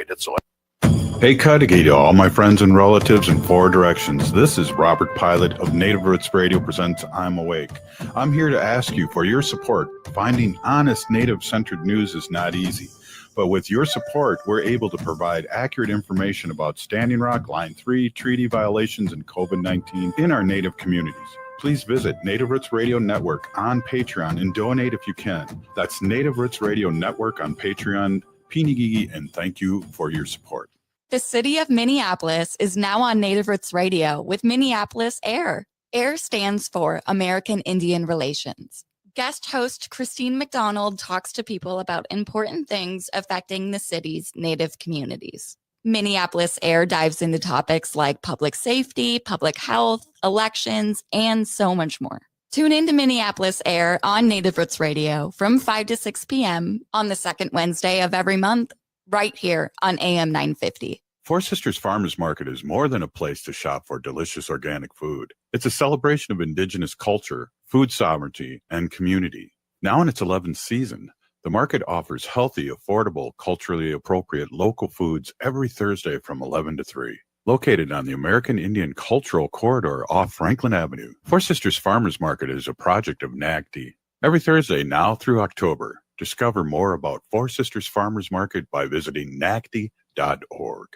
right. Hey, Cudahy to all my friends and relatives in four directions. This is Robert Pilot of Native Roots Radio presents I'm Awake. I'm here to ask you for your support. Finding honest Native-centered news is not easy. But with your support, we're able to provide accurate information about Standing Rock, Line 3, treaty violations, and COVID-19 in our Native communities. Please visit Native Roots Radio Network on Patreon and donate if you can. That's Native Roots Radio Network on Patreon. Pinigigi, and thank you for your support. The city of Minneapolis is now on Native Roots Radio with Minneapolis AIR. AIR stands for American Indian Relations. Guest host Christine McDonald talks to people about important things affecting the city's Native communities. Minneapolis AIR dives into topics like public safety, public health, elections, and so much more. Tune in to Minneapolis AIR on Native Roots Radio from 5 to 6 p.m. on the second Wednesday of every month, right here on AM 950. Four Sisters Farmers Market is more than a place to shop for delicious organic food. It's a celebration of Indigenous culture, food sovereignty, and community. Now in its 11th season, the market offers healthy, affordable, culturally appropriate local foods every Thursday from 11 to 3. Located on the American Indian Cultural Corridor off Franklin Avenue, Four Sisters Farmers Market is a project of NACD. Every Thursday now through October, discover more about Four Sisters Farmers Market by visiting nacd.org.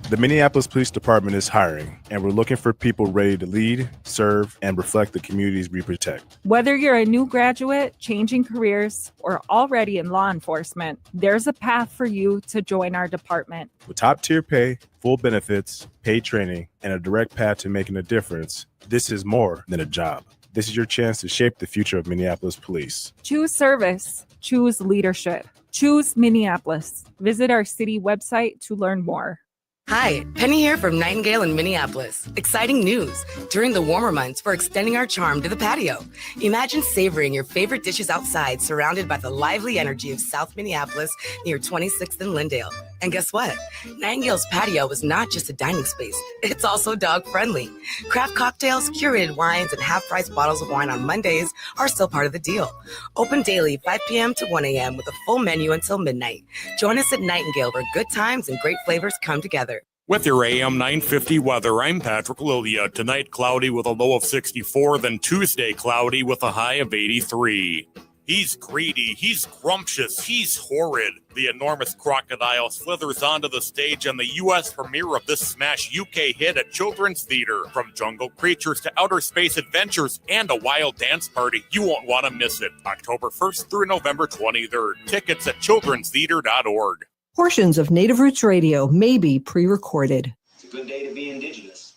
The Minneapolis Police Department is hiring, and we're looking for people ready to lead, serve, and reflect the communities we protect. Whether you're a new graduate, changing careers, or already in law enforcement, there's a path for you to join our department. With top-tier pay, full benefits, paid training, and a direct path to making a difference, this is more than a job. This is your chance to shape the future of Minneapolis Police. Choose service. Choose leadership. Choose Minneapolis. Visit our city website to learn more. Hi, Penny here from Nightingale in Minneapolis. Exciting news. During the warmer months, we're extending our charm to the patio. Imagine savoring your favorite dishes outside, surrounded by the lively energy of South Minneapolis near 26th and Lyndale. And guess what? Nightingale's patio is not just a dining space. It's also dog-friendly. Craft cocktails, curated wines, and half-price bottles of wine on Mondays are still part of the deal. Open daily 5 p.m. to 1 a.m. with a full menu until midnight. Join us at Nightingale where good times and great flavors come together. With your AM 950 weather, I'm Patrick Lilia. Tonight, cloudy with a low of 64, then Tuesday, cloudy with a high of 83. He's greedy, he's scrumptious, he's horrid. The enormous crocodile slithers onto the stage on the U.S. premiere of this smash UK hit at Children's Theatre. From jungle creatures to outer space adventures and a wild dance party, you won't want to miss it. October 1st through November 23rd. Tickets at childrenstheatre.org. Portions of Native Roots Radio may be pre-recorded. It's a good day to be indigenous.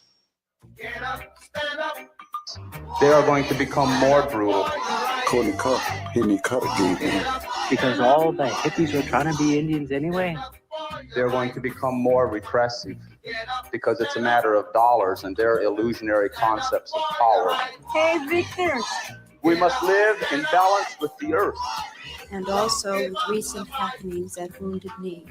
Get up, stand up. They are going to become more brutal. Because all the hippies were trying to be Indians anyway. They're going to become more repressive because it's a matter of dollars and their illusionary concepts of power. Hey, Victor. We must live in balance with the earth. And also with recent happenings at Wounded Knee.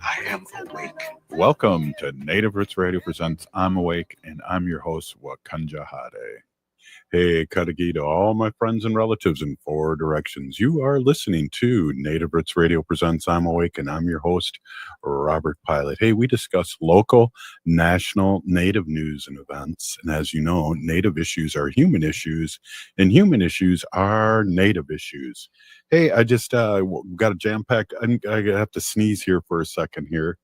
I am awake. Welcome to Native Roots Radio presents I'm Awake, and I'm your host, Wakanja Hade. Hey, Cudahy to all my friends and relatives in four directions. You are listening to Native Roots Radio presents I'm Awake, and I'm your host, Robert Pilot. Hey, we discuss local, national, Native news and events. And as you know, Native issues are human issues, and human issues are Native issues. Hey, I just got a jam-packed, I have to sneeze here for a second here.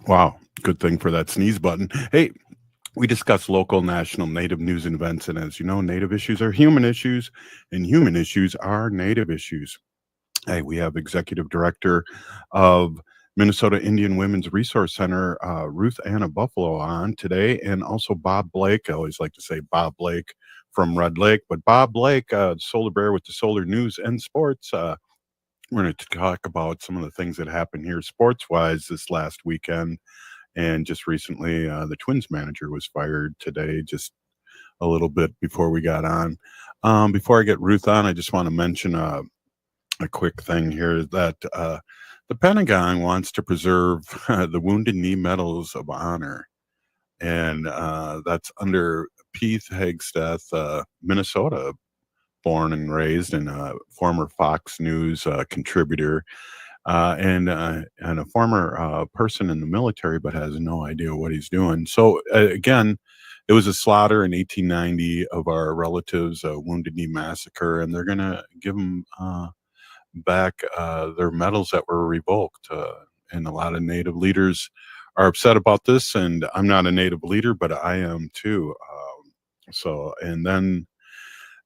Wow, good thing for that sneeze button. Hey, we discuss local, national, Native news and events, and as you know, Native issues are human issues, and human issues are Native issues. Hey, we have Executive Director of Minnesota Indian Women's Resource Center, Ruth Anna Buffalo on today, and also Bob Blake. I always like to say Bob Blake from Red Lake, but Bob Blake, Solar Bear with the Solar News and Sports. We're going to talk about some of the things that happened here sports-wise this last weekend. And just recently, the Twins manager was fired today, just a little bit before we got on. Before I get Ruth on, I just want to mention a quick thing here that the Pentagon wants to preserve the Wounded Knee Medals of Honor. And that's under Pete Hagsteth, Minnesota born and raised, and a former Fox News contributor, and a former person in the military, but has no idea what he's doing. So again, it was a slaughter in 1890 of our relatives, a Wounded Knee massacre, and they're gonna give them back their medals that were revoked. And a lot of Native leaders are upset about this, and I'm not a Native leader, but I am too. And then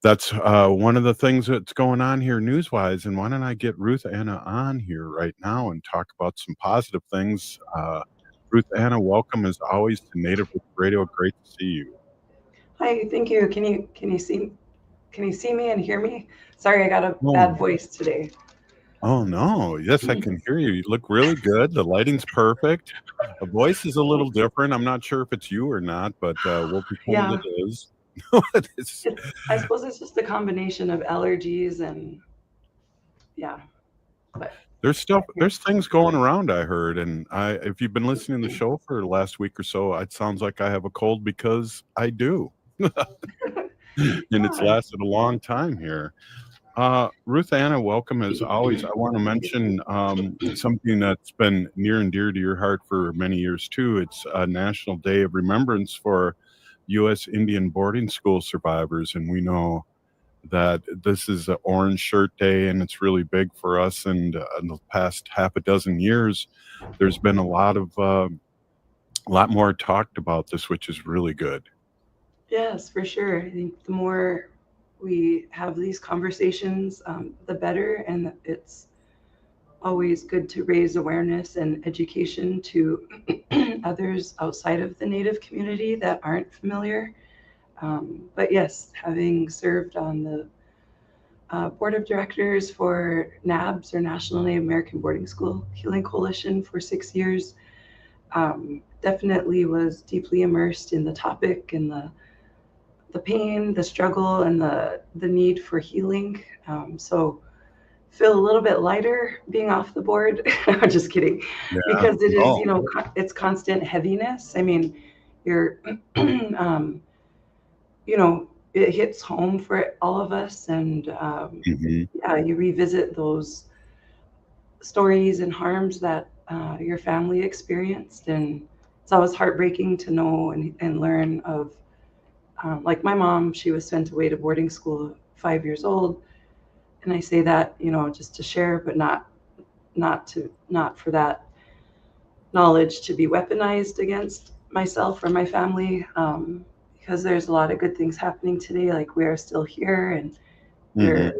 that's one of the things that's going on here news-wise. And why don't I get Ruth Anna on here right now and talk about some positive things. Ruth Anna, welcome as always to Native Roots Radio. Great to see you. Hi, thank you. Can you see me and hear me? Sorry, I got a bad voice today. Oh no, yes, I can hear you. You look really good. The lighting's perfect. The voice is a little different. I'm not sure if it's you or not, but we'll pretend it is. I suppose it's just a combination of allergies and but there's things going around, I heard, and if you've been listening to the show for the last week or so, it sounds like I have a cold because I do. And it's lasted a long time here. Ruth Anna, welcome as always. I want to mention something that's been near and dear to your heart for many years too. It's a National Day of Remembrance for U.S. Indian boarding school survivors, and we know that this is an Orange Shirt Day, and it's really big for us. And in the past half a dozen years, there's been a lot more talked about this, which is really good. Yes, for sure. I think the more we have these conversations, the better. And it's always good to raise awareness and education to others outside of the Native community that aren't familiar. But yes, having served on the board of directors for NABS, or National Native American Boarding School Healing Coalition, for 6 years, definitely was deeply immersed in the topic and the pain, the struggle, and the need for healing. So feel a little bit lighter being off the board. I'm just kidding. Yeah. Because it is, it's constant heaviness. I mean, you're, it hits home for all of us. And you revisit those stories and harms that your family experienced. And it's always heartbreaking to know and learn of, like my mom, she was sent away to boarding school at 5 years old. And I say that, just to share, but not for that knowledge to be weaponized against myself or my family, because there's a lot of good things happening today. Like, we are still here, and we're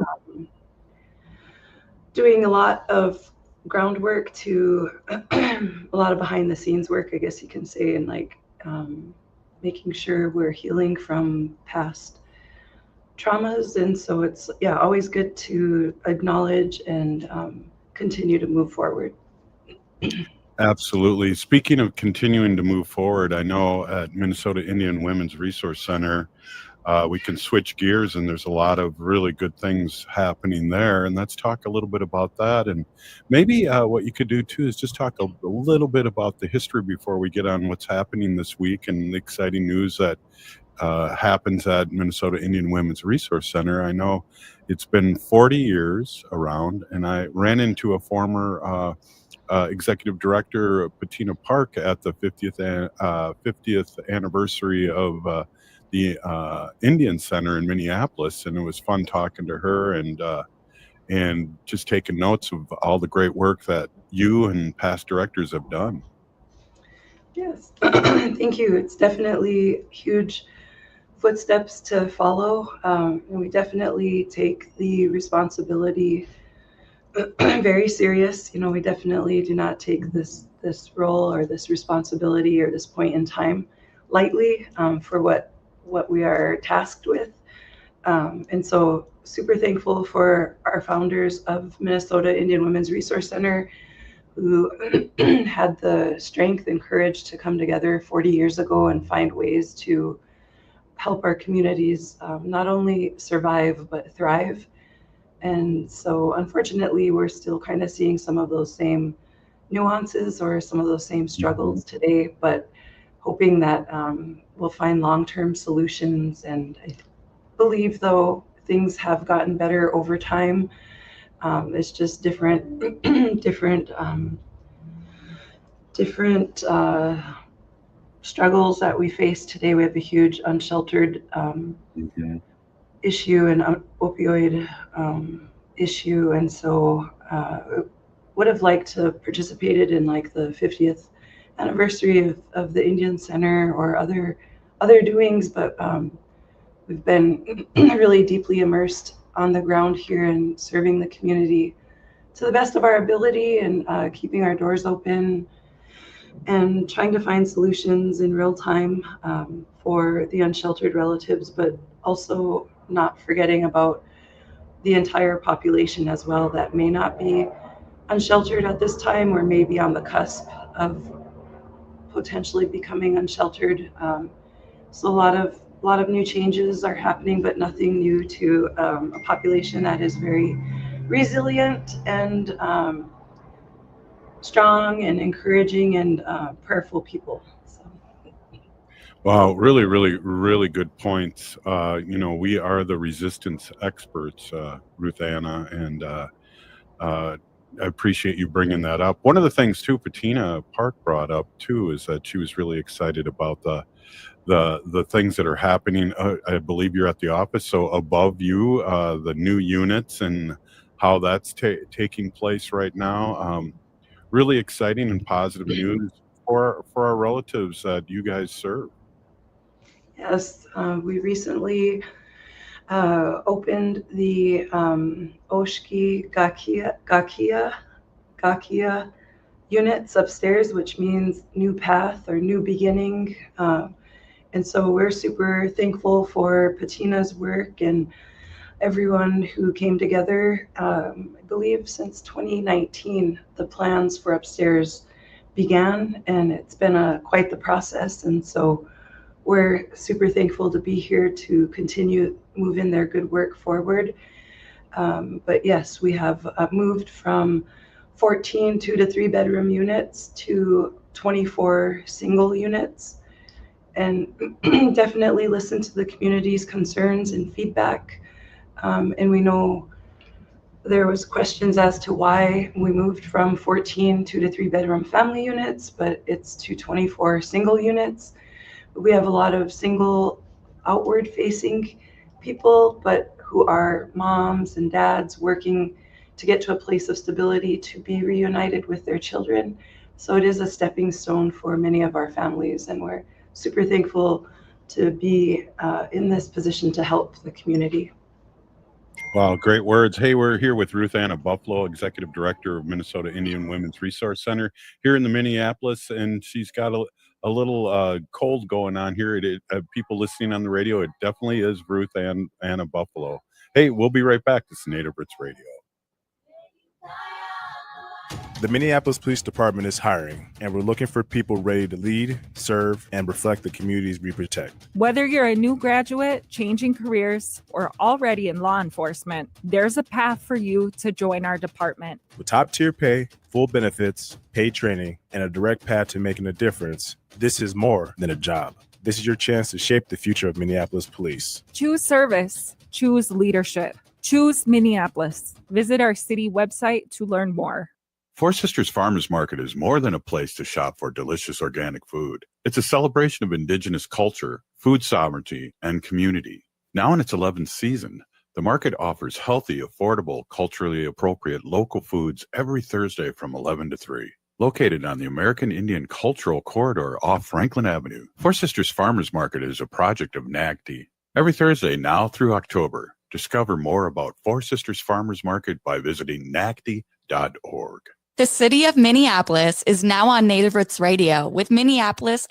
doing a lot of groundwork to a lot of behind the scenes work, I guess you can say, and making sure we're healing from past traumas. And so it's always good to acknowledge and continue to move forward. Absolutely. Speaking of continuing to move forward, I know at Minnesota Indian Women's Resource Center, we can switch gears, and there's a lot of really good things happening there. And let's talk a little bit about that. And maybe what you could do too is just talk a little bit about the history before we get on what's happening this week and the exciting news that happens at Minnesota Indian Women's Resource Center. I know it's been 40 years around, and I ran into a former executive director, Patina Park, at the 50th anniversary of the Indian Center in Minneapolis, and it was fun talking to her and just taking notes of all the great work that you and past directors have done. Yes, thank you. It's definitely huge footsteps to follow, and we definitely take the responsibility very serious. We definitely do not take this role or this responsibility or this point in time lightly, for what we are tasked with. And so super thankful for our founders of Minnesota Indian Women's Resource Center, who had the strength and courage to come together 40 years ago and find ways to help our communities not only survive, but thrive. And so unfortunately, we're still kind of seeing some of those same nuances or some of those same struggles today, but hoping that we'll find long-term solutions. And I believe, though, things have gotten better over time. It's just different struggles that we face today. We have a huge unsheltered issue and opioid issue, and so would have liked to have participated in like the 50th anniversary of the Indian Center or other doings, but we've been really deeply immersed on the ground here and serving the community to the best of our ability, and keeping our doors open and trying to find solutions in real time for the unsheltered relatives, but also not forgetting about the entire population as well that may not be unsheltered at this time or may be on the cusp of potentially becoming unsheltered. So a lot of new changes are happening, but nothing new to a population that is very resilient and strong and encouraging and prayerful people. Wow, really, really, really good points. We are the resistance experts, Ruth Anna, and I appreciate you bringing that up. One of the things too, Patina Park brought up too, is that she was really excited about the things that are happening. I believe you're at the office, so above you, the new units and how that's taking place right now. Really exciting and positive news for our relatives that you guys serve. Yes, we recently opened the Oshki Gakia units upstairs, which means new path or new beginning. And so we're super thankful for Patina's work and everyone who came together. I believe since 2019, the plans for upstairs began, and it's been quite the process. And so we're super thankful to be here to continue moving their good work forward. But yes, we have moved from 14 2 to 3 bedroom units to 24 single units, and definitely listen to the community's concerns and feedback. And we know there was questions as to why we moved from 14 2 to 3 bedroom family units, but it's to 24 single units. We have a lot of single outward facing people, but who are moms and dads working to get to a place of stability to be reunited with their children. So it is a stepping stone for many of our families, and we're super thankful to be in this position to help the community. Wow, great words. Hey, we're here with Ruth Anna Buffalo, Executive Director of Minnesota Indian Women's Resource Center here in the Minneapolis, and she's got a little cold going on here. People listening on the radio, it definitely is Ruth Anna Buffalo. Hey, we'll be right back. This is Native Roots Radio. The Minneapolis Police Department is hiring, and we're looking for people ready to lead, serve, and reflect the communities we protect. Whether you're a new graduate, changing careers, or already in law enforcement, there's a path for you to join our department. With top-tier pay, full benefits, paid training, and a direct path to making a difference, this is more than a job. This is your chance to shape the future of Minneapolis police. Choose service. Choose leadership. Choose Minneapolis. Visit our city website to learn more. Four Sisters Farmers Market is more than a place to shop for delicious organic food. It's a celebration of Indigenous culture, food sovereignty, and community. Now in its 11th season, the market offers healthy, affordable, culturally appropriate local foods every Thursday from 11 to 3. Located on the American Indian Cultural Corridor off Franklin Avenue, Four Sisters Farmers Market is a project of NAGTI. Every Thursday now through October, discover more about Four Sisters Farmers Market by visiting nagti.org. The city of Minneapolis is now on Native Roots Radio with MIWRC.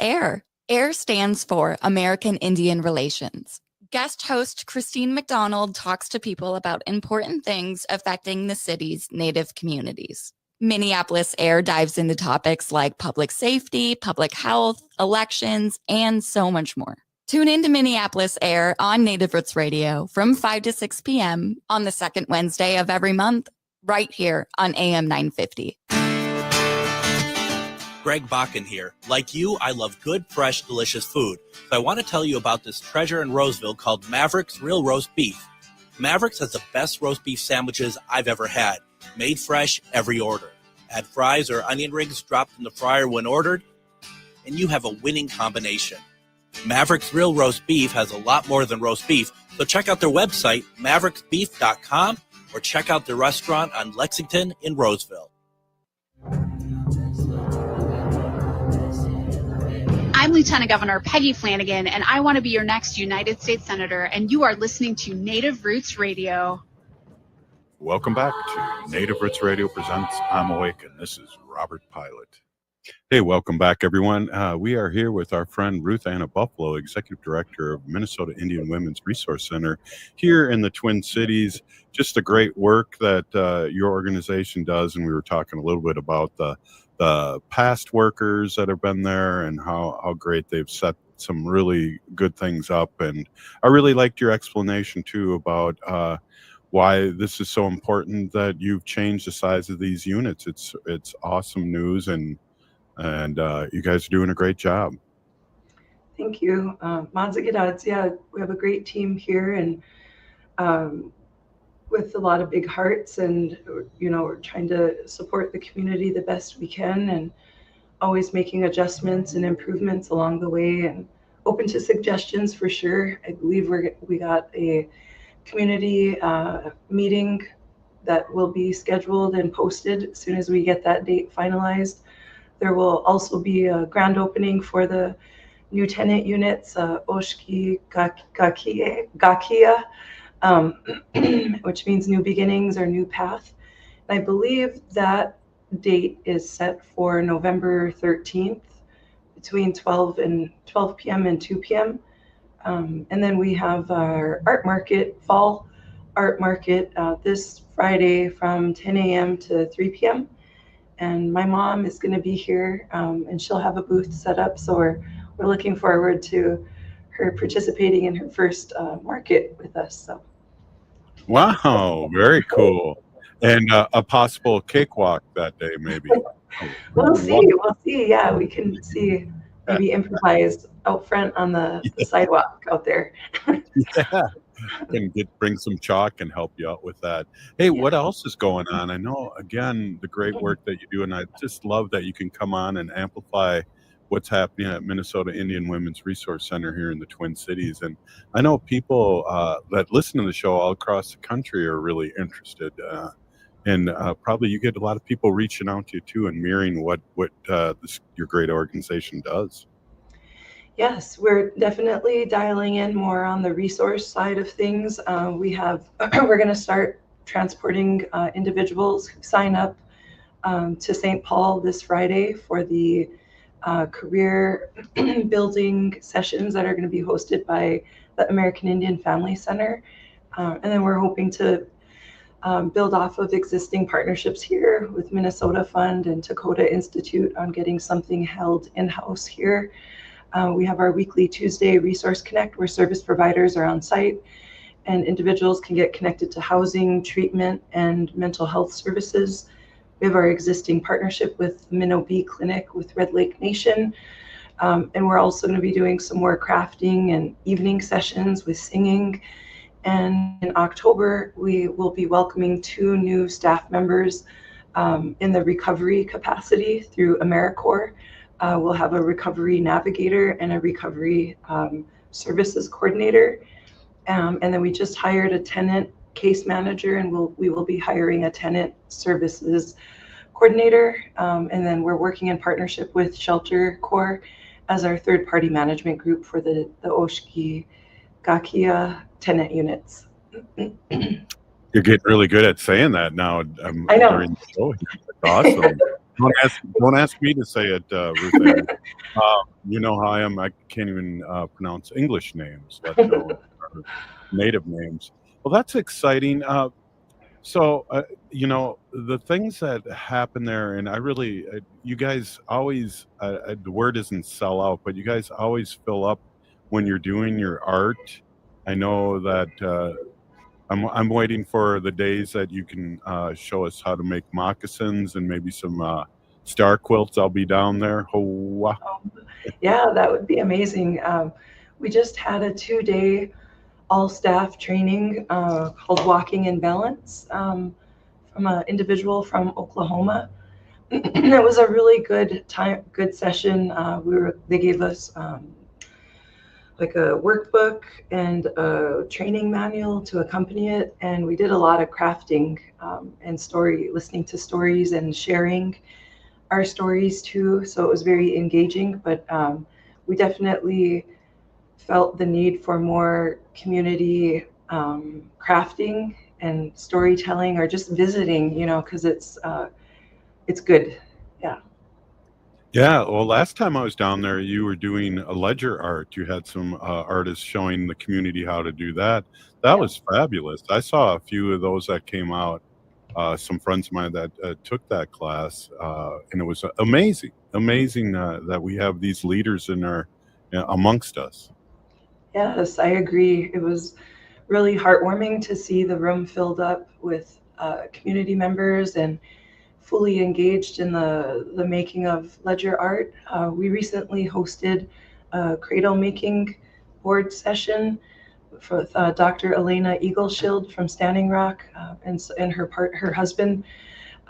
AIR stands for American Indian Relations. Guest host Christine McDonald talks to people about important things affecting the city's Native communities. MIWRC dives into topics like public safety, public health, elections, and so much more. Tune in to MIWRC on Native Roots Radio from 5 to 6 p.m. on the second Wednesday of every month, right here on AM 950. Greg Bakken here. Like you, I love good, fresh, delicious food. So I want to tell you about this treasure in Roseville called Maverick's Real Roast Beef. MIWRC has the best roast beef sandwiches I've ever had, made fresh every order. Add fries or onion rings dropped in the fryer when ordered, and you have a winning combination. MIWRC's Real Roast Beef has a lot more than roast beef, so check out their website, MIWRCbeef.com, or check out their restaurant on Lexington in Roseville. I'm Lieutenant Governor Peggy Flanagan, and I want to be your next United States Senator, and you are listening to Native Roots Radio. Welcome back to Native Roots Radio presents I'm Awake, and this is Robert Pilot. Hey, welcome back, everyone. We are here with our friend Ruth Anna Buffalo, Executive Director of Minnesota Indian Women's Resource Center here in the Twin Cities. Just the great work that your organization does, and we were talking a little bit about the past workers that have been there and how great they've set some really good things up. And I really liked your explanation, too, about why this is so important that you've changed the size of these units. It's awesome news, and you guys are doing a great job. Thank you. Yeah, we have a great team here, and with a lot of big hearts, and we're trying to support the community the best we can, and always making adjustments and improvements along the way, and open to suggestions for sure. I believe we got a community meeting that will be scheduled and posted as soon as we get that date finalized. There will also be a grand opening for the new tenant units, Oshki Gakia, which means new beginnings or new path. And I believe that date is set for November 13th between 12 p.m. and 2 p.m. And then we have our art market, fall art market, this Friday from 10 a.m. to 3 p.m. And my mom is going to be here, and she'll have a booth set up. So we're looking forward to her participating in her first market with us. So. Wow, very cool. And a possible cakewalk that day, maybe. We'll see. Yeah, we can see, maybe improvise out front on the sidewalk out there. Yeah. And bring some chalk and help you out with that. Hey, what else is going on? I know, again, the great work that you do, and I just love that you can come on and amplify what's happening at Minnesota Indian Women's Resource Center here in the Twin Cities. And I know people that listen to the show all across the country are really interested. And probably you get a lot of people reaching out to you, too, and mirroring what your great organization does. Yes, we're definitely dialing in more on the resource side of things. We're going to start transporting individuals who sign up to St. Paul this Friday for the career building sessions that are going to be hosted by the American Indian Family Center. And then we're hoping to build off of existing partnerships here with Minnesota Fund and Dakota Institute on getting something held in-house here. We have our weekly Tuesday Resource Connect, where service providers are on site and individuals can get connected to housing, treatment, and mental health services. We have our existing partnership with MIWRC Clinic with Red Lake Nation. And we're also going to be doing some more crafting and evening sessions with singing. And in October, we will be welcoming 2 new staff members in the recovery capacity through AmeriCorps. We'll have a recovery navigator and a recovery services coordinator. And then we just hired a tenant case manager, and we will be hiring a tenant services coordinator. And then we're working in partnership with Shelter Corps as our third-party management group for the Oshki Gakia tenant units. You're getting really good at saying that now. I know. During the show. Awesome. Don't ask me to say it, Ruth. You know how I am. I can't even pronounce English names, let alone native names. Well, that's exciting. So, the things that happen there, and I really, you guys always, the word isn't sell out, but you guys always fill up when you're doing your art. I know that I'm waiting for the days that you can show us how to make moccasins and maybe some star quilts. I'll be down there. Oh, wow. Yeah, that would be amazing. We just had a 2-day all staff training called Walking in Balance from an individual from Oklahoma. It was a really good session. They gave us like a workbook and a training manual to accompany it, and we did a lot of crafting and listening to stories and sharing our stories too. So it was very engaging, but we definitely felt the need for more community crafting and storytelling, or just visiting, because it's good. Yeah. Yeah, well, last time I was down there, you were doing a ledger art. You had some artists showing the community how to do that. That was fabulous. I saw a few of those that came out. Some friends of mine that took that class, and it was amazing that we have these leaders amongst us. Yes, I agree. It was really heartwarming to see the room filled up with community members and fully engaged in the making of ledger art. We recently hosted a cradle making board session with Dr. Elena Eagleshield from Standing Rock and her husband.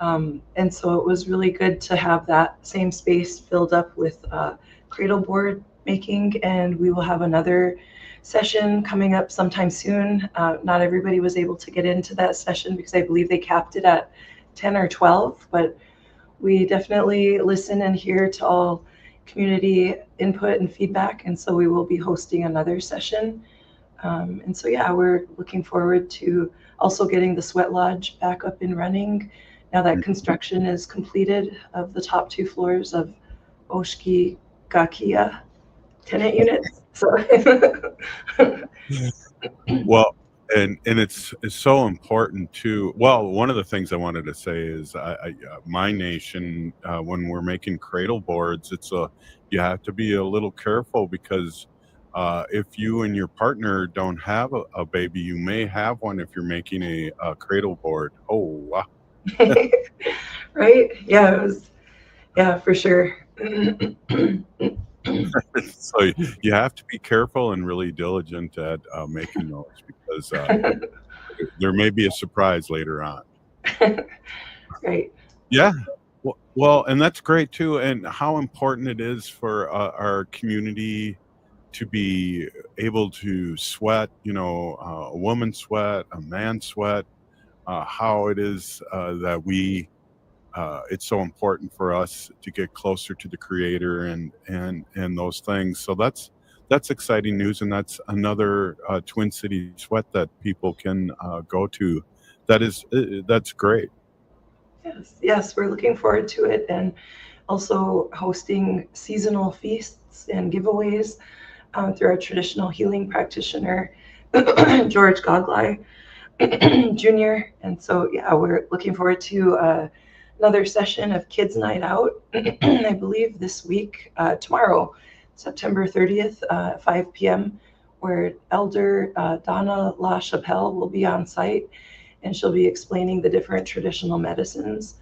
And so it was really good to have that same space filled up with cradle board making, and we will have another session coming up sometime soon. Not everybody was able to get into that session because I believe they capped it at 10 or 12, but we definitely listen and hear to all community input and feedback, and so we will be hosting another session. And so yeah, we're looking forward to also getting the sweat lodge back up and running now that construction is completed of the top 2 floors of Oshki Gakia tenant units. So Well, and it's so important too. Well, one of the things I wanted to say is my nation, when we're making cradle boards, you have to be a little careful, because if you and your partner don't have a baby, you may have one if you're making a cradle board. Oh, wow. Right? Yeah, for sure. So you have to be careful and really diligent at making those, because there may be a surprise later on. Right. Yeah. Well, and that's great too. And how important it is for our community to be able to sweat, a woman sweat, a man sweat, how it is that it's so important for us to get closer to the Creator and those things. So that's exciting news, and that's another Twin City sweat that people can go to. That's great. Yes, we're looking forward to it, and also hosting seasonal feasts and giveaways through our traditional healing practitioner, George Goglai Jr. And so, yeah, we're looking forward to another session of Kids Night Out, I believe this week, tomorrow, September 30th, 5 p.m., where Elder Donna LaChapelle will be on site, and she'll be explaining the different traditional medicines.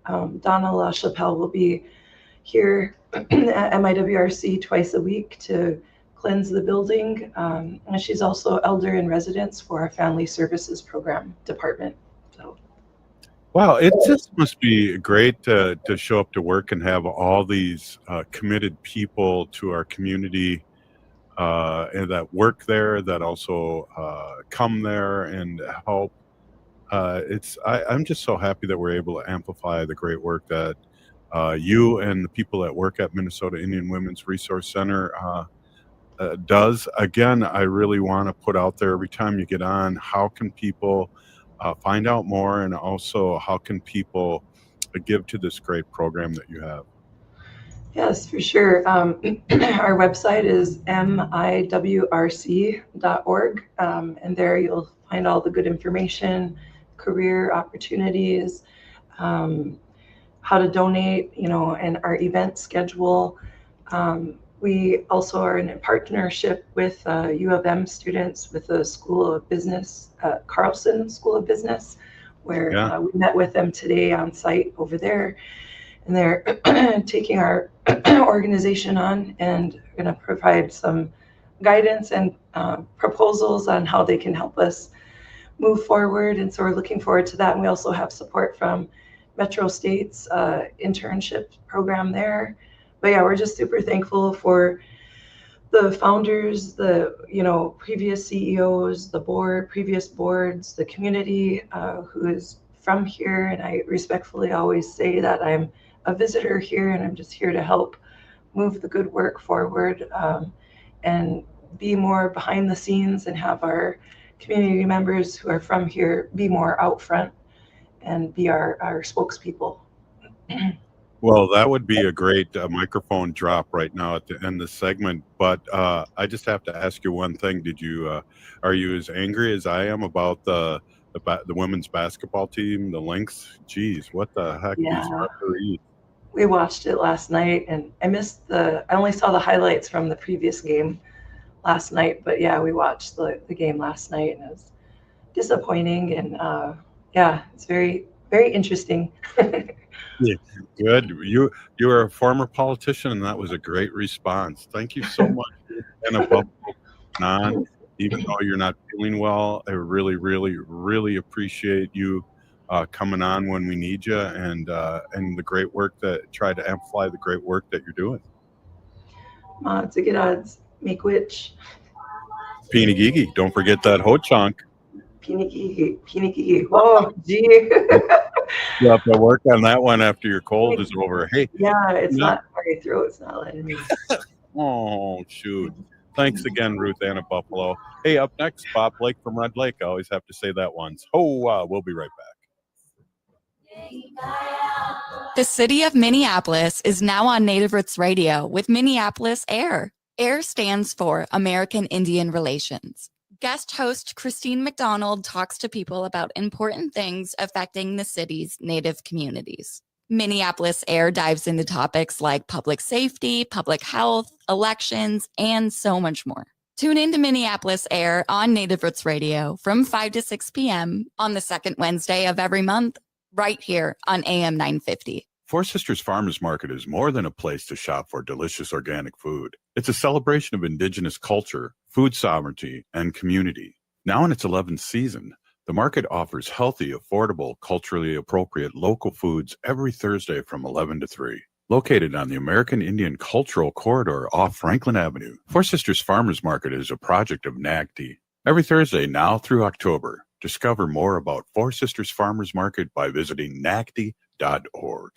Donna LaChapelle will be here at MIWRC twice a week to cleanse the building, and she's also elder in residence for our Family Services Program department. So. Wow, it just must be great to show up to work and have all these committed people to our community and that work there, that also come there and help. I'm just so happy that we're able to amplify the great work that you and the people that work at Minnesota Indian Women's Resource Center does. Again, I really want to put out there every time you get on, how can people find out more, and also how can people give to this great program that you have? Yes, for sure. Our website is MIWRC.org, and there you'll find all the good information, career opportunities, how to donate, and our event schedule. We also are in a partnership with U of M students with the School of Business, Carlson School of Business, where we met with them today on site over there. And they're taking our organization on and going to provide some guidance and proposals on how they can help us move forward. And so we're looking forward to that. And we also have support from Metro State's internship program there. But yeah, we're just super thankful for the founders, the previous CEOs, the board, previous boards, the community who is from here. And I respectfully always say that I'm a visitor here and I'm just here to help move the good work forward and be more behind the scenes and have our community members who are from here be more out front and be our spokespeople. Well, that would be a great microphone drop right now at the end of the segment. But I just have to ask you one thing. Are you as angry as I am about the women's basketball team, the Lynx? Geez, what the heck? Yeah. These referees. We watched it last night and I only saw the highlights from the previous game last night. But yeah, we watched the game last night and it was disappointing. And yeah, it's very, very interesting. Yeah, good. You are a former politician, and that was a great response. Thank you so much. And above on, even though you're not feeling well, I really, really, really appreciate you coming on when we need you, and the great work try to amplify the great work that you're doing. It's a good odds. Make which. Pinagigi. Don't forget that ho chunk. Pinagigi. Oh, gee. You have to work on that one after your cold is over. Hey. Yeah, it's not my throat. It's not letting me. Oh, shoot. Thanks again, Ruth Anna Buffalo. Hey, up next, Bob Blake from Red Lake. I always have to say that once. We'll be right back. The city of Minneapolis is now on Native Roots Radio with Minneapolis AIR. AIR stands for American Indian Relations. Guest host Christine McDonald talks to people about important things affecting the city's Native communities. Minneapolis AIR dives into topics like public safety, public health, elections, and so much more. Tune in to Minneapolis AIR on Native Roots Radio from 5 to 6 p.m. on the second Wednesday of every month, right here on AM 950. Four Sisters Farmers Market is more than a place to shop for delicious organic food. It's a celebration of Indigenous culture, food sovereignty, and community. Now in its 11th season, the market offers healthy, affordable, culturally appropriate local foods every Thursday from 11 to 3. Located on the American Indian Cultural Corridor off Franklin Avenue, Four Sisters Farmers Market is a project of NAGD. Every Thursday now through October, discover more about Four Sisters Farmers Market by visiting nagd.org.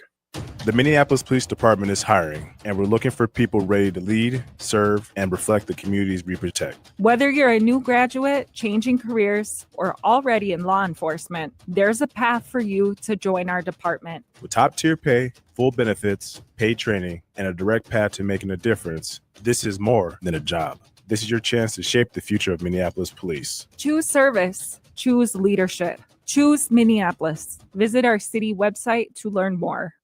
The Minneapolis Police Department is hiring, and we're looking for people ready to lead, serve, and reflect the communities we protect. Whether you're a new graduate, changing careers, or already in law enforcement, there's a path for you to join our department. With top-tier pay, full benefits, paid training, and a direct path to making a difference, this is more than a job. This is your chance to shape the future of Minneapolis Police. Choose service. Choose leadership. Choose Minneapolis. Visit our city website to learn more.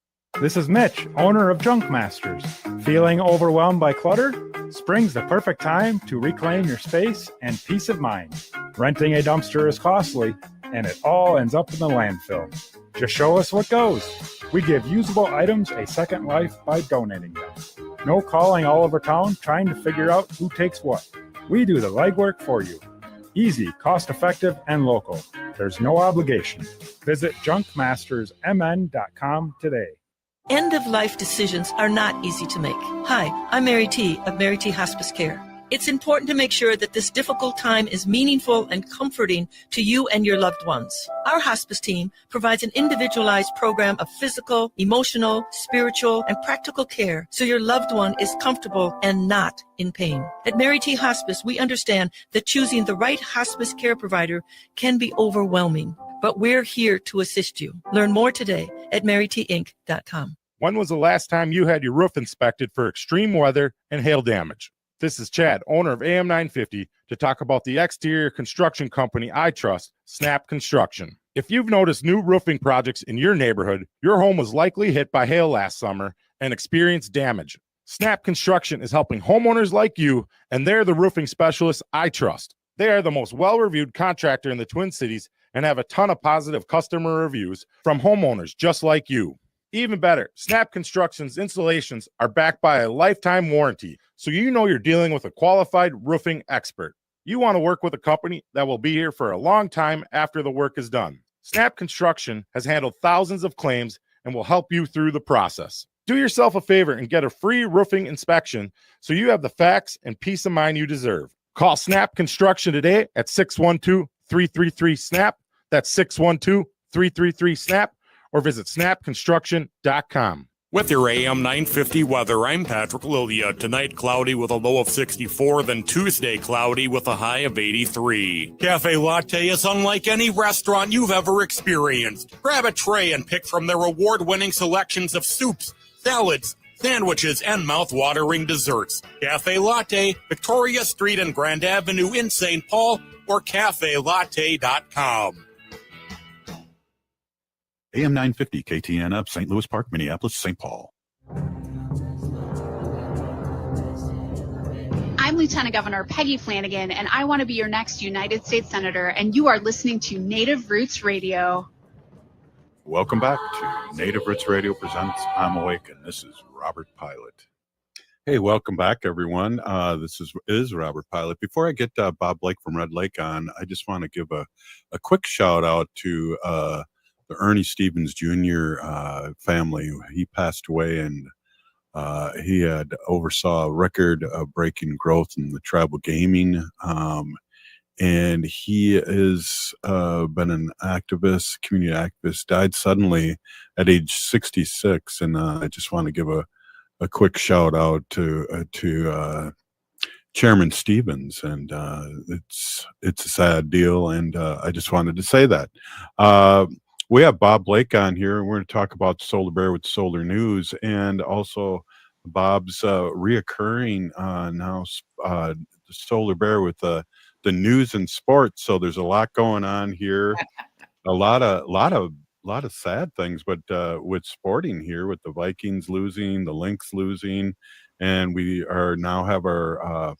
This is Mitch, owner of Junk Masters. Feeling overwhelmed by clutter? Spring's the perfect time to reclaim your space and peace of mind. Renting a dumpster is costly, and it all ends up in the landfill. Just show us what goes. We give usable items a second life by donating them. No calling all over town trying to figure out who takes what. We do the legwork for you. Easy, cost-effective, and local. There's no obligation. Visit junkmastersmn.com today. End-of-life decisions are not easy to make. Hi, I'm Mary T. of Mary T. Hospice Care. It's important to make sure that this difficult time is meaningful and comforting to you and your loved ones. Our hospice team provides an individualized program of physical, emotional, spiritual, and practical care so your loved one is comfortable and not in pain. At Mary T. Hospice, we understand that choosing the right hospice care provider can be overwhelming, but we're here to assist you. Learn more today at marytinc.com. When was the last time you had your roof inspected for extreme weather and hail damage? This is Chad, owner of AM 950, to talk about the exterior construction company I trust, Snap Construction. If you've noticed new roofing projects in your neighborhood, your home was likely hit by hail last summer and experienced damage. Snap Construction is helping homeowners like you, and they're the roofing specialists I trust. They are the most well-reviewed contractor in the Twin Cities and have a ton of positive customer reviews from homeowners just like you. Even better, Snap Construction's installations are backed by a lifetime warranty, so you know you're dealing with a qualified roofing expert. You want to work with a company that will be here for a long time after the work is done. Snap Construction has handled thousands of claims and will help you through the process. Do yourself a favor and get a free roofing inspection so you have the facts and peace of mind you deserve. Call Snap Construction today at 612-333-SNAP. That's 612-333-SNAP, or visit snapconstruction.com. With your AM 950 weather, I'm Patrick Lilia. Tonight, cloudy with a low of 64, then Tuesday, cloudy with a high of 83. Cafe Latte is unlike any restaurant you've ever experienced. Grab a tray and pick from their award-winning selections of soups, salads, sandwiches, and mouth-watering desserts. Cafe Latte, Victoria Street and Grand Avenue in St. Paul, or cafelatte.com. AM 950 KTN up, St. Louis Park, Minneapolis, St. Paul. I'm Lieutenant Governor Peggy Flanagan, and I want to be your next United States Senator, and you are listening to Native Roots Radio. Welcome back to Native Roots Radio presents I'm Awake, and this is Robert Pilot. Hey, welcome back, everyone. This is Robert Pilot. Before I get Bob Blake from Red Lake on, I just want to give a quick shout out to the Ernie Stevens Jr. Family. He passed away, and he had oversaw record-breaking growth in the tribal gaming, and he has been an activist, community activist. Died suddenly at age 66, and I just want to give a quick shout out to Chairman Stevens, and it's a sad deal, and I just wanted to say that. We have Bob Blake on here, and we're going to talk about Solar Bear with Solar News, and also Bob's reoccurring now the Solar Bear with the news and sports. So there's a lot going on here, a lot of sad things, but with sporting here, with the Vikings losing, the Lynx losing, and we are now have our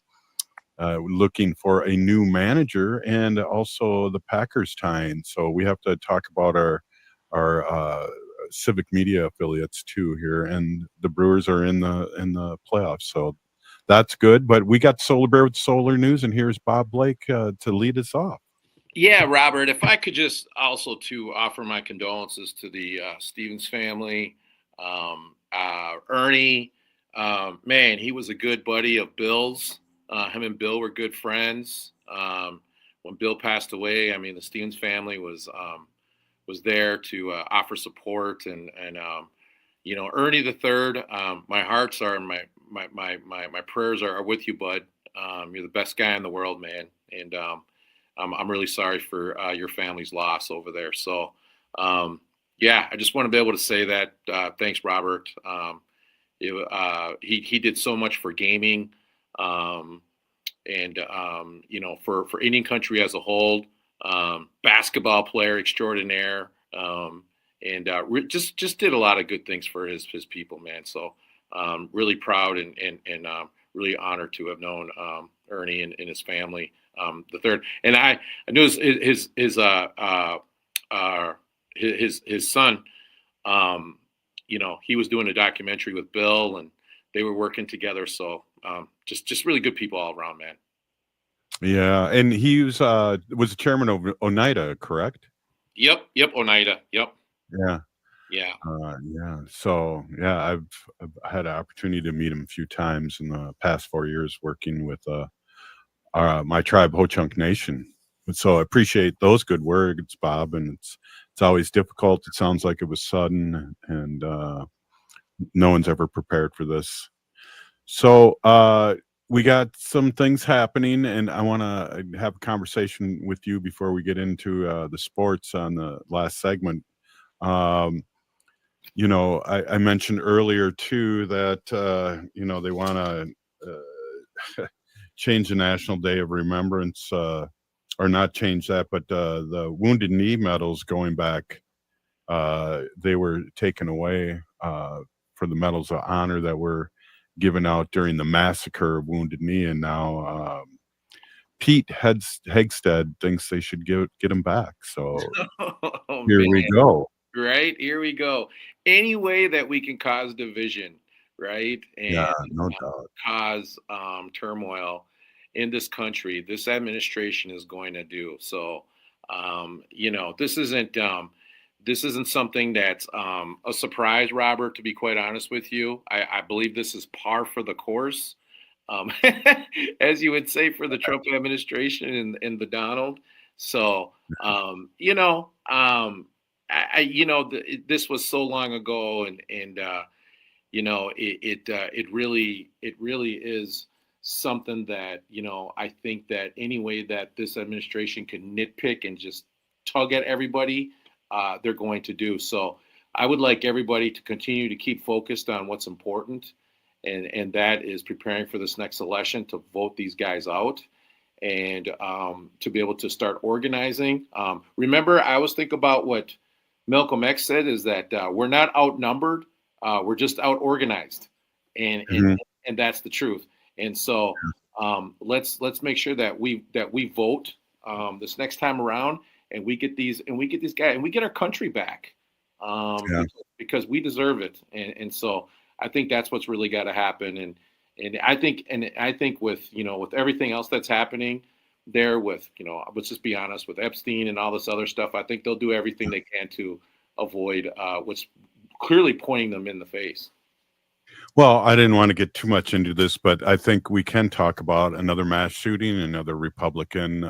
looking for a new manager, and also the Packers tying. So we have to talk about our civic media affiliates too here, and the Brewers are in the playoffs. So that's good. But we got Solar Bear with Solar News, and here's Bob Blake to lead us off. Yeah, Robert, if I could just also to offer my condolences to the Stevens family. Ernie, man, he was a good buddy of Bill's. Him and Bill were good friends. When Bill passed away, I mean, the Stevens family was there to offer support, and you know, Ernie the Third. My hearts are my prayers are with you, bud. You're the best guy in the world, man, and I'm really sorry for your family's loss over there. So, yeah, I just want to be able to say that. Thanks, Robert. He did so much for gaming. And you know, for Indian country as a whole, basketball player extraordinaire, and just did a lot of good things for his people, man. So really proud and really honored to have known Ernie and his family, the third. And I knew his son, you know, he was doing a documentary with Bill, and they were working together. So just really good people all around, man. Yeah, and he was the chairman of Oneida, correct? Yep, Oneida. Yep. Yeah. Yeah. Yeah. So yeah, I've had an opportunity to meet him a few times in the past 4 years working with my tribe, Ho-Chunk Nation. So I appreciate those good words, Bob. And it's always difficult. It sounds like it was sudden, and no one's ever prepared for this. So we got some things happening, and I want to have a conversation with you before we get into the sports on the last segment. You know, I mentioned earlier too that you know, they want to change the National Day of Remembrance, or not change that, but the Wounded Knee medals going back, they were taken away for the medals of honor that were given out during the massacre of Wounded Knee, and now Pete Hegstead thinks they should get them back. So here we go. Right? Here we go. Any way that we can cause division, right? Yeah, And no doubt. cause turmoil in this country, this administration is going to do. So, this isn't something that's a surprise, Robert, to be quite honest with you. I believe this is par for the course, um, as you would say, for the Trump administration and the Donald. So, this was so long ago, and it really is something that I think that any way that this administration can nitpick and just tug at everybody, they're going to do. So I would like everybody to continue to keep focused on what's important, and that is preparing for this next election to vote these guys out, and to be able to start organizing. Remember, I always think about what Malcolm X said, is that we're not outnumbered, we're just out organized, and that's the truth. And so let's make sure that we vote this next time around, and we get these guys, and we get our country back, because we deserve it. And so I think that's what's really got to happen. And I think with with everything else that's happening there, with let's just be honest, with Epstein and all this other stuff, I think they'll do everything they can to avoid what's clearly pointing them in the face. Well, I didn't want to get too much into this, but I think we can talk about another mass shooting, another Republican,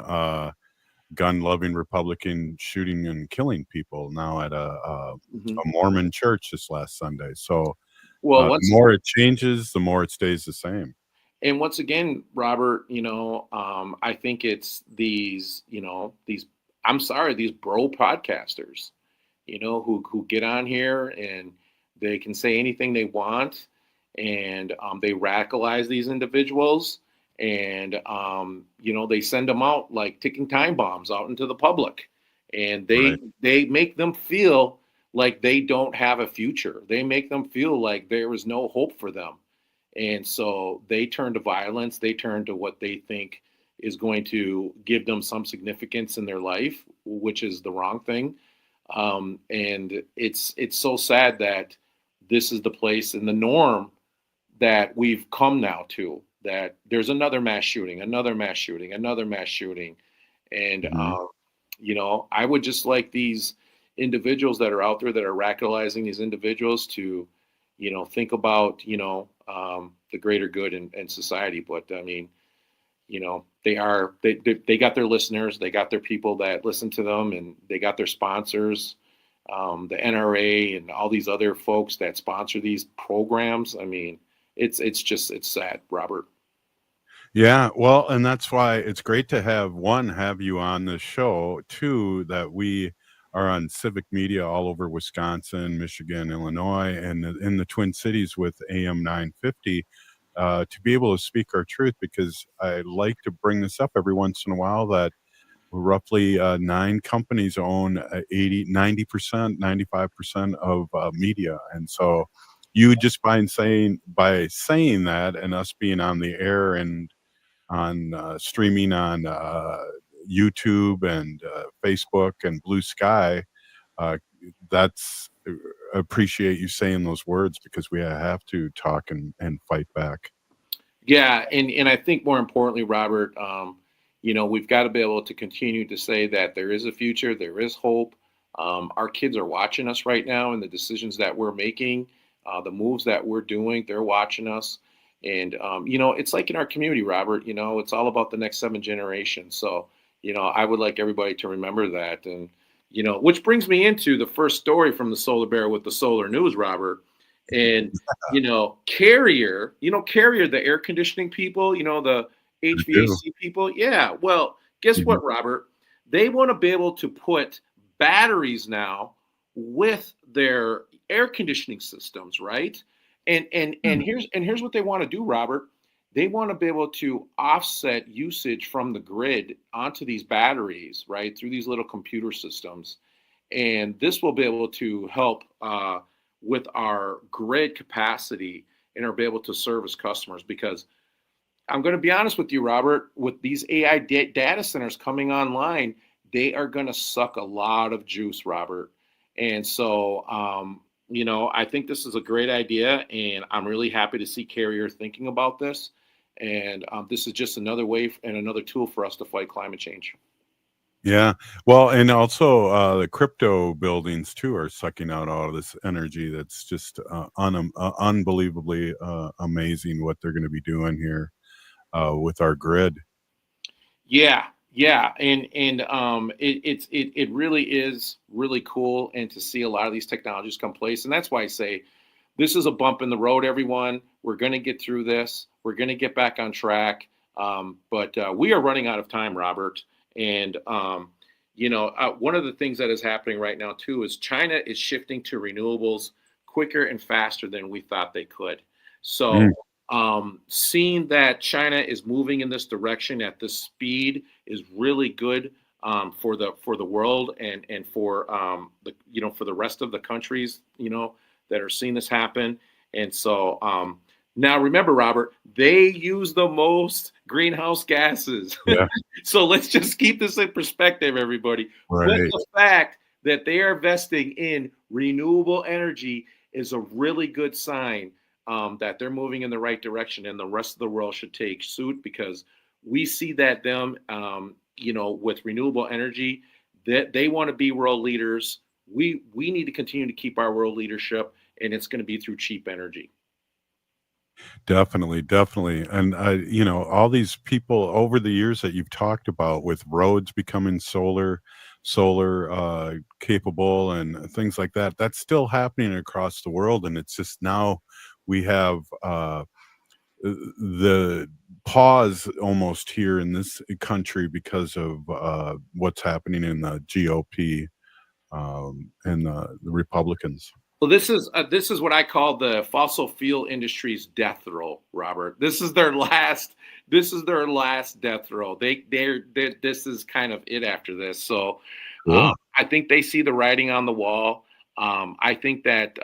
gun-loving Republican shooting and killing people now at a Mormon church this last Sunday. So, the more it changes, the more it stays the same. And once again, Robert, I think it's these bro podcasters, who get on here and they can say anything they want, and they radicalize these individuals, and they send them out like ticking time bombs out into the public, and they make them feel like they don't have a future. They make them feel like there is no hope for them. And so they turn to violence. They turn to what they think is going to give them some significance in their life, which is the wrong thing. And it's so sad that this is the place and the norm that we've come now to, that there's another mass shooting, another mass shooting, another mass shooting. And, I would just like these individuals that are out there that are radicalizing these individuals to, think about, the greater good in society. But I mean, they got their listeners, they got their people that listen to them, and they got their sponsors, the NRA and all these other folks that sponsor these programs. I mean, it's sad, Robert. Yeah, well, and that's why it's great to have you on the show. Two, that we are on civic media all over Wisconsin, Michigan, Illinois, and in the Twin Cities with AM 950, to be able to speak our truth, because I like to bring this up every once in a while, that roughly 9 companies own 90%, 95% of media. And so you just by saying that, and us being on the air and on streaming on YouTube and Facebook and Blue Sky, that's appreciate you saying those words, because we have to talk and fight back. Yeah, and I think more importantly, Robert, we've got to be able to continue to say that there is a future, there is hope. Our kids are watching us right now, and the decisions that we're making, the moves that we're doing, they're watching us. And, it's like in our community, Robert, it's all about the next 7 generations. So, I would like everybody to remember that. And, which brings me into the first story from the Solar Bear with the Solar News, Robert. And, Carrier, the air conditioning people, the HVAC people. Yeah. Well, guess what, Robert? They want to be able to put batteries now with their air conditioning systems, right? And here's what they want to do, Robert. They want to be able to offset usage from the grid onto these batteries, right, through these little computer systems. And this will be able to help with our grid capacity and are be able to service customers. Because I'm going to be honest with you, Robert, with these AI data centers coming online, they are going to suck a lot of juice, Robert. And so, I think this is a great idea, and I'm really happy to see Carrier thinking about this. And this is just another way and another tool for us to fight climate change. Yeah. Well, and also the crypto buildings too are sucking out all of this energy. That's just unbelievably amazing what they're going to be doing here with our grid. Yeah, and it really is really cool, and to see a lot of these technologies come place, and that's why I say this is a bump in the road. Everyone, we're going to get through this. We're going to get back on track, but we are running out of time, Robert. And one of the things that is happening right now too is China is shifting to renewables quicker and faster than we thought they could. So. Seeing that China is moving in this direction at this speed is really good for the world and for for the rest of the countries that are seeing this happen. And so now remember, Robert, they use the most greenhouse gases. Yeah. So let's just keep this in perspective, everybody. Right. But the fact that they are investing in renewable energy is a really good sign. That they're moving in the right direction, and the rest of the world should take suit, because we see that them, with renewable energy, that they want to be world leaders. We need to continue to keep our world leadership, and it's going to be through cheap energy. Definitely. And, all these people over the years that you've talked about with roads becoming solar capable and things like that, that's still happening across the world. And it's just now we have the pause almost here in this country because of what's happening in the GOP and the Republicans. Well, this is what I call the fossil fuel industry's death row, Robert. This is their last death row. This is kind of it after this. So I think they see the writing on the wall. I think that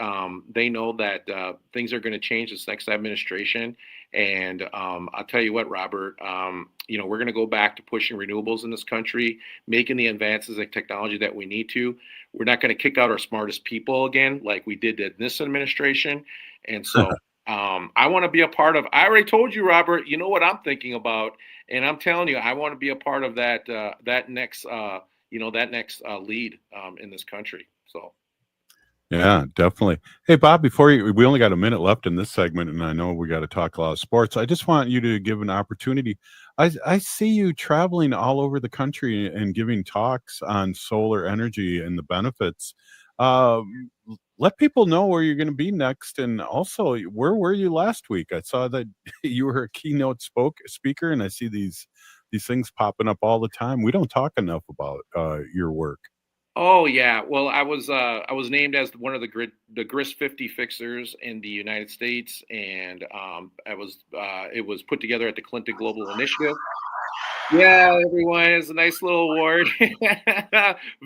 they know that things are going to change this next administration. And I'll tell you what, Robert, we're going to go back to pushing renewables in this country, making the advances in technology that we need to. We're not going to kick out our smartest people again, like we did in this administration. And so I want to be a part of, I already told you, Robert, you know what I'm thinking about. And I'm telling you, I want to be a part of that next lead in this country. So. Yeah, definitely. Hey, Bob, we only got a minute left in this segment, and I know we got to talk a lot of sports. I just want you to give an opportunity. I see you traveling all over the country and giving talks on solar energy and the benefits. Let people know where you're going to be next, and also, where were you last week? I saw that you were a keynote speaker, and I see these things popping up all the time. We don't talk enough about your work. Oh yeah, well I was named as one of the GRIS 50 fixers in the United States, and it was put together at the Clinton Global Initiative. Yeah, everyone, it's a nice little award.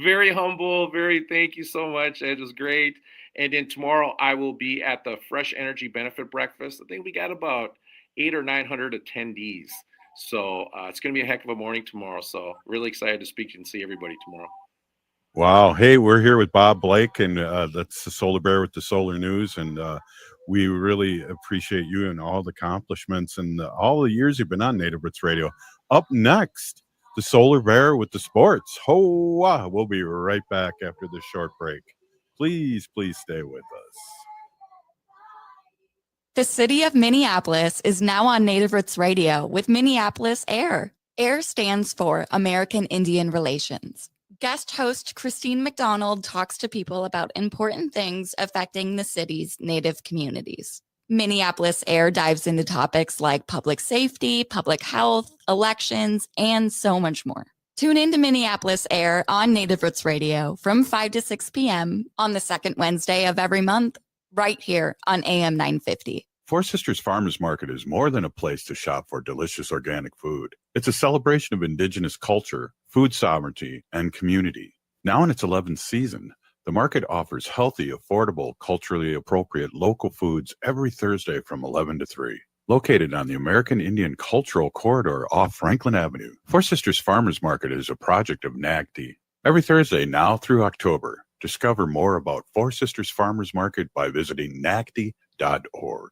Very humble, thank you so much. It was great. And then tomorrow I will be at the Fresh Energy Benefit Breakfast. I think we got about 800 or 900 attendees. So it's going to be a heck of a morning tomorrow. So really excited to speak and see everybody tomorrow. Wow. Hey, we're here with Bob Blake, and that's the Solar Bear with the Solar News. And we really appreciate you and all the accomplishments and all the years you've been on Native Roots Radio. Up next, the Solar Bear with the sports. We'll be right back after this short break. Please stay with us. The city of Minneapolis is now on Native Roots Radio with Minneapolis AIR. AIR stands for American Indian Relations. Guest host Christine McDonald talks to people about important things affecting the city's Native communities. Minneapolis AIR dives into topics like public safety, public health, elections, and so much more. Tune in to Minneapolis AIR on Native Roots Radio from 5 to 6 p.m. on the second Wednesday of every month, right here on AM 950. Four Sisters Farmers Market is more than a place to shop for delicious organic food. It's a celebration of Indigenous culture, food sovereignty, and community. Now in its 11th season, the market offers healthy, affordable, culturally appropriate local foods every Thursday from 11 to 3. Located on the American Indian Cultural Corridor off Franklin Avenue, Four Sisters Farmers Market is a project of NAGD. Every Thursday now through October, Discover more about Four Sisters Farmers Market by visiting NACD.org.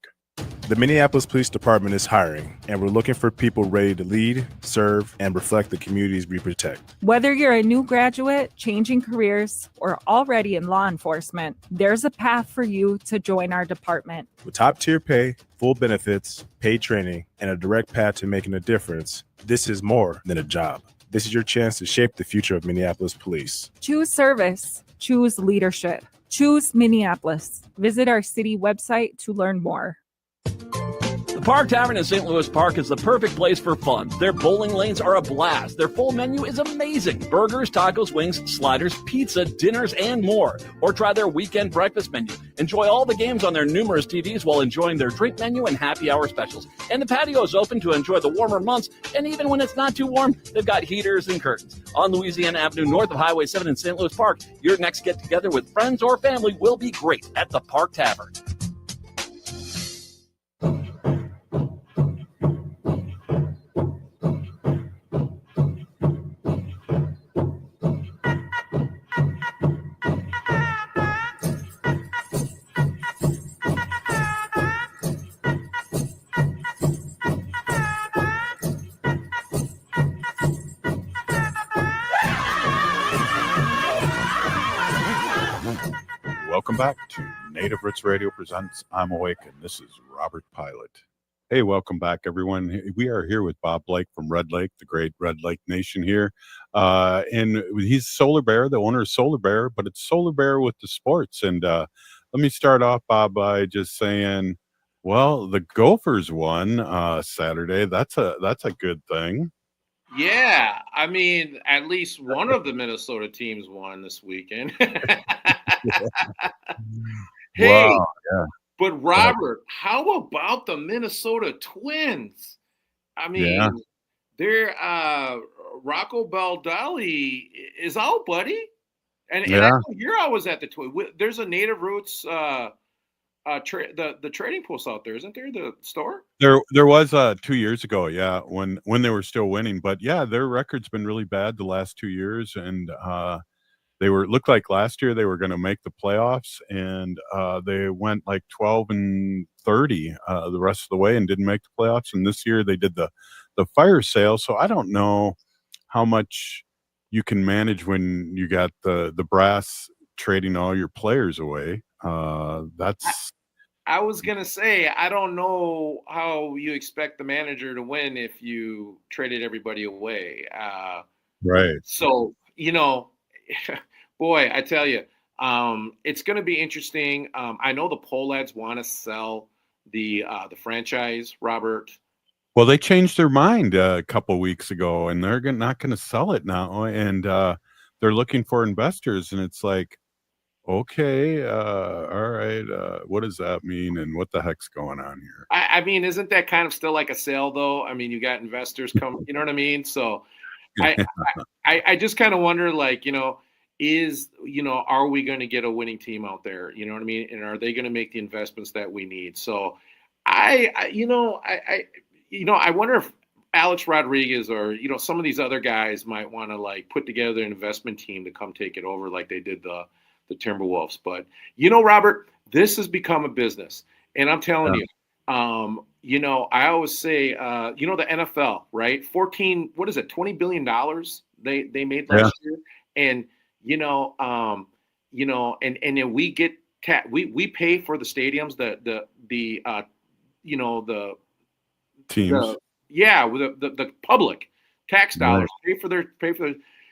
The Minneapolis Police Department is hiring, and we're looking for people ready to lead, serve, and reflect the communities we protect. Whether you're a new graduate, changing careers, or already in law enforcement, there's a path for you to join our department. With top-tier pay, full benefits, paid training, and a direct path to making a difference, this is more than a job. This is your chance to shape the future of Minneapolis police. Choose service. Choose leadership. Choose Minneapolis. Visit our city website to learn more. The Park Tavern in St. Louis Park is the perfect place for fun. Their bowling lanes are a blast. Their full menu is amazing. Burgers, tacos, wings, sliders, pizza, dinners, and more. Or try their weekend breakfast menu. Enjoy all the games on their numerous TVs while enjoying their drink menu and happy hour specials. And the patio is open to enjoy the warmer months. And even when it's not too warm, they've got heaters and curtains. On Louisiana Avenue north of Highway 7 in St. Louis Park, your next get-together with friends or family will be great at the Park Tavern. Welcome back to Native Roots Radio presents I'm Awake, and this is Robert Pilot. Hey, welcome back, everyone. We are here with Bob Blake from Red Lake, the great Red Lake Nation here. And he's Solar Bear, the owner of Solar Bear, but it's Solar Bear with the sports. And let me start off, Bob, by just saying, well, the Gophers won Saturday. That's a good thing. Yeah, I mean, at least one of the Minnesota teams won this weekend. Hey, wow, yeah. But Robert, how about the Minnesota Twins? I mean, they're Rocco Baldelli is out, buddy. And I know you're always at the Twin. There's a Native Roots the trading post out there, isn't there? The store? There was 2 years ago, yeah, when they were still winning. But yeah, their record's been really bad the last 2 years, and they looked like last year they were going to make the playoffs, and they went like 12-30 the rest of the way and didn't make the playoffs. And this year they did the fire sale, so I don't know how much you can manage when you got the brass trading all your players away. I was gonna say, I don't know how you expect the manager to win if you traded everybody away. Right. So, boy, I tell you, it's going to be interesting. I know the Pohlads want to sell the franchise, Robert. Well, they changed their mind a couple weeks ago, and they're not going to sell it now, and they're looking for investors. And it's like, okay, all right, what does that mean, and what the heck's going on here? I mean, isn't that kind of still like a sale, though? I mean, you got investors come, you know what I mean? So I just kind of wonder, like, are we going to get a winning team out there? You know what I mean? And are they going to make the investments that we need? So I wonder if Alex Rodriguez or, some of these other guys might want to like put together an investment team to come take it over like they did the Timberwolves. But, Robert, this has become a business. And I'm telling you, I always say, the NFL, right? $20 billion they made last year. And, and then we get we pay for the stadiums, the teams. The public tax dollars pay for their.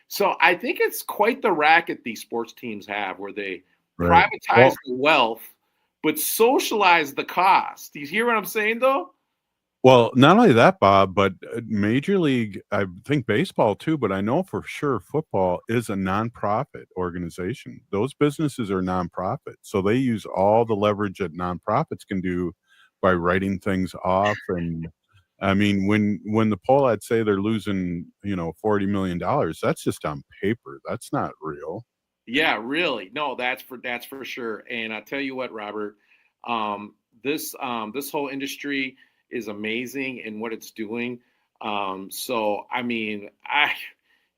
So I think it's quite the racket these sports teams have where they privatize the wealth, but socialize the cost. Do you hear what I'm saying, though? Well, not only that, Bob, but Major League, I think baseball too, but I know for sure football is a nonprofit organization. Those businesses are nonprofit. So they use all the leverage that nonprofits can do by writing things off. And I mean, when the Pohlads say they're losing, $40 million, that's just on paper. That's not real. Yeah, really. No, that's for sure. And I tell you what, Robert, this whole industry is amazing in what it's doing. So, I mean,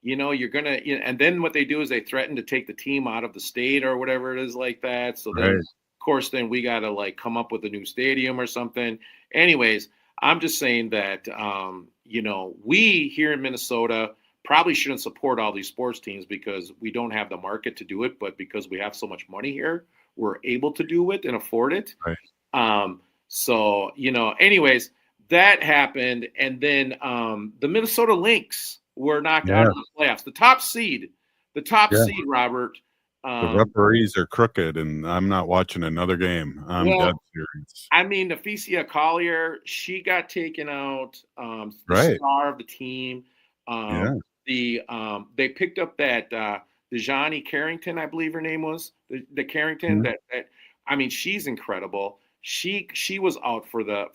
you're gonna, and then what they do is they threaten to take the team out of the state or whatever it is like that. So then, Right. of course, then we got to like come up with a new stadium or something. Anyways, I'm just saying that, we here in Minnesota probably shouldn't support all these sports teams because we don't have the market to do it, but because we have so much money here, we're able to do it and afford it. Right. So, anyways, that happened. And then the Minnesota Lynx were knocked out of the playoffs. The top seed, Robert. The referees are crooked, and I'm not watching another game. I'm dead serious. I mean, Neficia Collier, she got taken out. The Right. star of the team. They picked up that Dejani Carrington, I believe her name was the Carrington. That I mean, she's incredible. She was out for the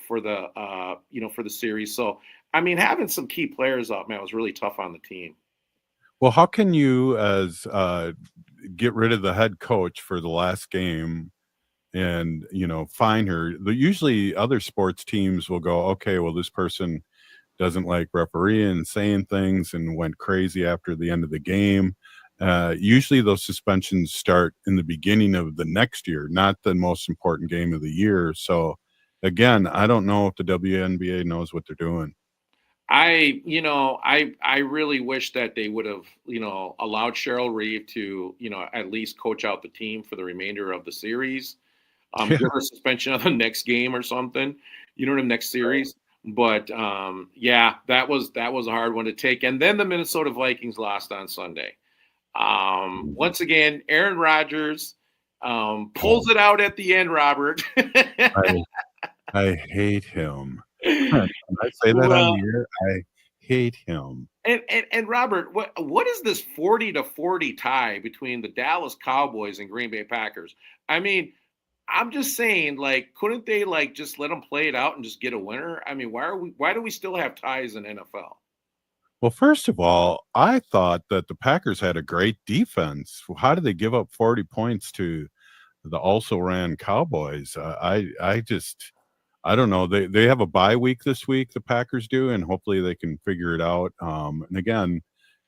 series. So I mean, having some key players out, man, was really tough on the team. Well, how can you as get rid of the head coach for the last game and fine her? Usually other sports teams will go, okay, well, this person doesn't like refereeing and saying things and went crazy after the end of the game. Usually those suspensions start in the beginning of the next year, not the most important game of the year. So again, I don't know if the WNBA knows what they're doing. I really wish that they would have, allowed Cheryl Reeve to, at least coach out the team for the remainder of the series. Give her a suspension on the next game or something, the next series. But that was a hard one to take. And then the Minnesota Vikings lost on Sunday. Once again, Aaron Rodgers pulls it out at the end, Robert. I hate him. Can I say that on the air? I hate him. And Robert, what is this 40-40 tie between the Dallas Cowboys and Green Bay Packers? I mean, I'm just saying, like, couldn't they like just let them play it out and just get a winner? I mean, why do we still have ties in NFL? Well, first of all, I thought that the Packers had a great defense. How did they give up 40 points to the also ran Cowboys? I don't know. They have a bye week this week, the Packers do, and hopefully they can figure it out. And again,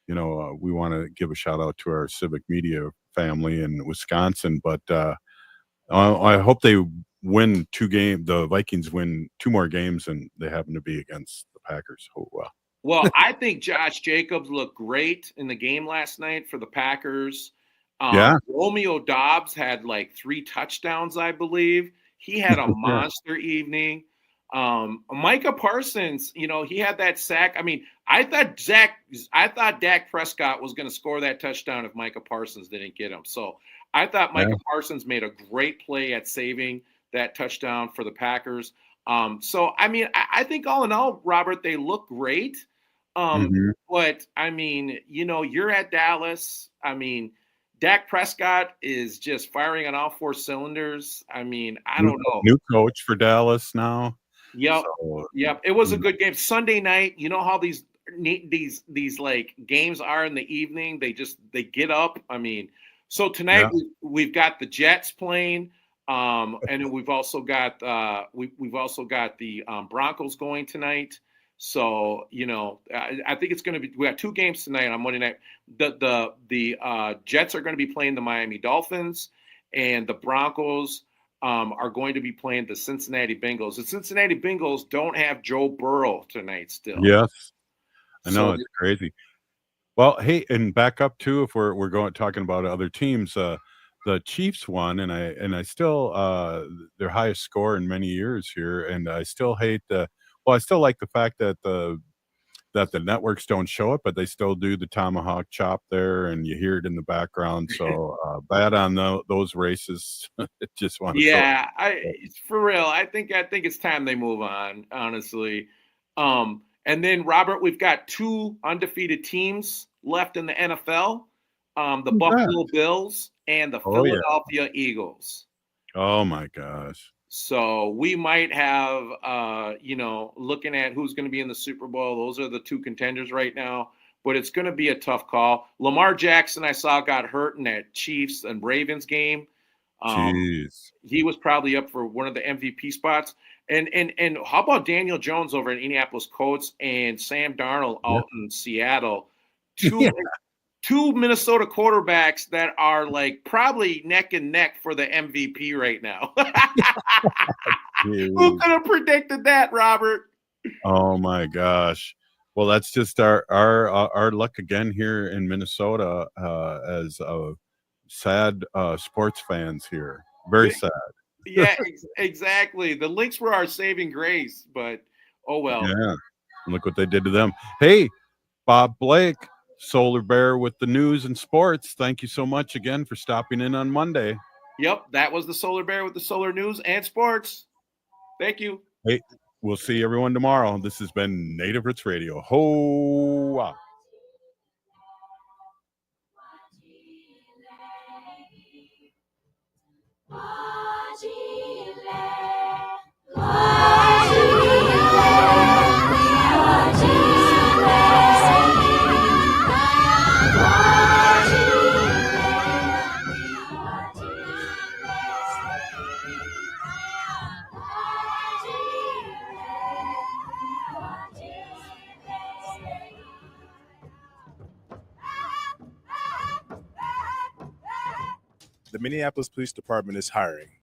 we want to give a shout out to our civic media family in Wisconsin, but I hope they win 2 games. The Vikings win 2 more games, and they happen to be against the Packers. Oh, well. Well, I think Josh Jacobs looked great in the game last night for the Packers. Romeo Doubs had like 3 touchdowns, I believe. He had a monster evening. Micah Parsons, he had that sack. I mean, I thought Dak Prescott was going to score that touchdown if Micah Parsons didn't get him. So I thought Micah Parsons made a great play at saving that touchdown for the Packers. So, I mean, I think all in all, Robert, they look great. But, I mean, you're at Dallas. I mean, Dak Prescott is just firing on all 4 cylinders. I mean, I don't know. New coach for Dallas now. Yep. So, yep. It was a good game. Sunday night, you know how these like games are in the evening? They get up. I mean, so tonight we've got the Jets playing. And then we've also got the Broncos going tonight. So, I think it's going to be, we got 2 games tonight on Monday night. The Jets are going to be playing the Miami Dolphins, and the Broncos are going to be playing the Cincinnati Bengals. The Cincinnati Bengals don't have Joe Burrow tonight still. Yes. I know, it's crazy. Well, hey, and back up too, if we're talking about other teams, the Chiefs won, and I still their highest score in many years here, and I still hate I still like the fact that the networks don't show it, but they still do the tomahawk chop there, and you hear it in the background. So bad on those races. Just want to for real. I think it's time they move on, honestly. And then Robert, we've got 2 undefeated teams left in the NFL. The Buffalo Bills and the Philadelphia Eagles. Oh my gosh. So we might have, looking at who's going to be in the Super Bowl. Those are the 2 contenders right now, but it's going to be a tough call. Lamar Jackson, I saw, got hurt in that Chiefs and Ravens game. Jeez. He was probably up for one of the MVP spots. And how about Daniel Jones over in Indianapolis Colts and Sam Darnold out in Seattle? two Minnesota quarterbacks that are like probably neck and neck for the MVP right now. Who could have predicted that, Robert? Oh my gosh. Well, that's just our luck again here in Minnesota as sad sports fans here. Very sad. Yeah, exactly. The Lynx were our saving grace, but oh well. Yeah. Look what they did to them. Hey, Bob Blake, Solar Bear with the news and sports. Thank you so much again for stopping in on Monday. Yep, that was the Solar Bear with the solar news and sports. Thank you. Hey, we'll see everyone tomorrow. This has been Native Roots Radio. Ho! The Minneapolis Police Department is hiring.